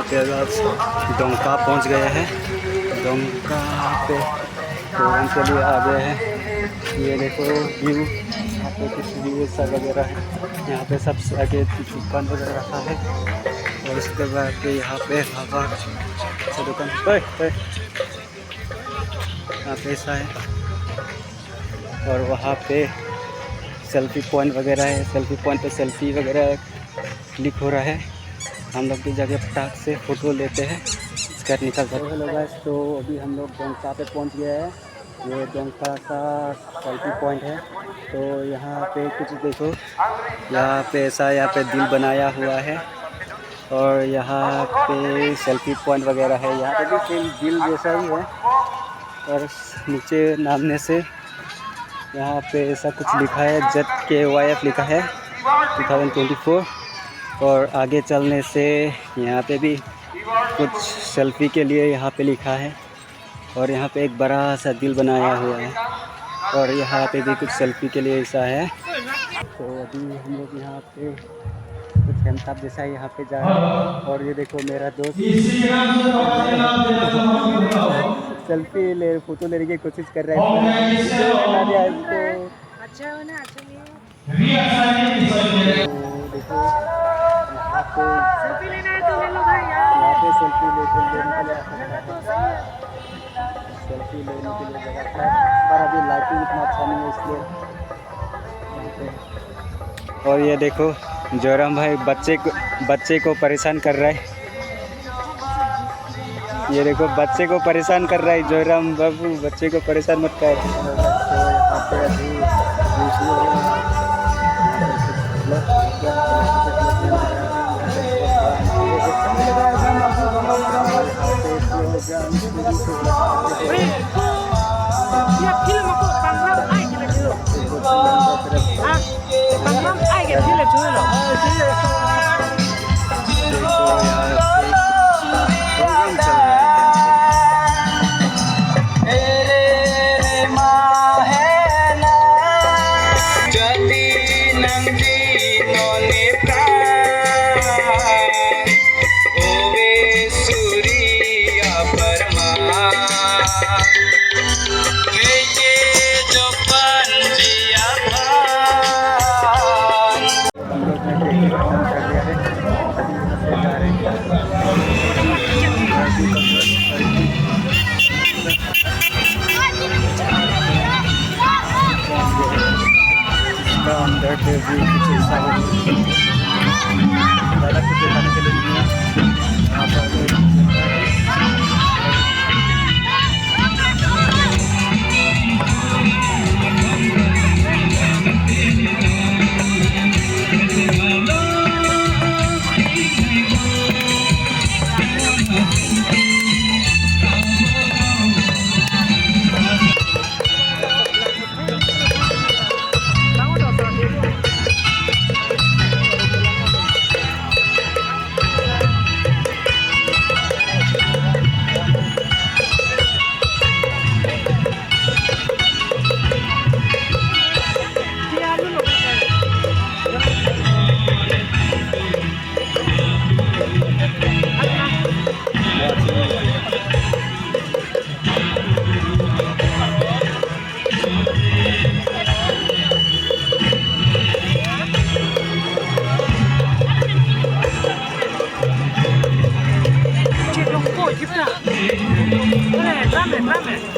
पे डोंका पहुंच गए हैं। डोंका पे फोरन के लिए आ गए हैं। ये देखो व्यू, यहाँ पे कुछ व्यू सब वगैरह है। यहाँ पे सबसे आगे दुकान वगैरह रखा है। और उसके बाद यहाँ पे हवा से दुकान यहाँ पे ऐसा है। और वहाँ पे सेल्फी पॉइंट वगैरह है। सेल्फी पॉइंट पे सेल्फी वगैरह क्लिक हो रहा है। हम लोग की जगह फटाक से फ़ोटो लेते हैं, स्कैट निकल जाता है। हेलो गाइस, तो अभी हम लोग डोंका पे पहुंच गए हैं। ये डोंका का सेल्फी पॉइंट है। तो यहाँ पे कुछ देखो, यहाँ पे ऐसा यहाँ पे दिल बनाया हुआ है। और यहाँ पे सेल्फी पॉइंट वगैरह है। यहाँ पे भी सेम दिल जैसा ही है। और नीचे नामने से यहाँ पे ऐसा कुछ लिखा है, ZKYF लिखा है 2024। और आगे चलने से यहाँ पे भी कुछ सेल्फी के लिए यहाँ पे लिखा है। और यहाँ पे एक बड़ा सा दिल बनाया हुआ है। और यहाँ पे भी कुछ सेल्फी के लिए ऐसा है। तो अभी हम लोग यहाँ पे कुछ हेमताब जैसा यहाँ पे जा रहे हैं। और ये देखो मेरा दोस्त सेल्फी ले फ़ोटो लेने की कोशिश कर रहा है। इसको अच्छा हो ना, अच्छा नहीं हो। देखो यहाँ पे सेल्फी लेना है तो ले लो भाई। यहाँ पे सेल्फी लेने के लिए सेल्फी लेने के लिए जगह है, पर अभी लाइटिंग इतना अच्छा नहीं है इसलिए। और ये देखो जोराम भाई बच्चे को परेशान कर रहा है। ये देखो बच्चे को परेशान कर रहा है जोराम बाबू, बच्चे को परेशान मत कर। अंदर पे भी कुछ ऐसा ज़्यादा कुछ दिखाने के लिए नहीं है। यहाँ पर Dame.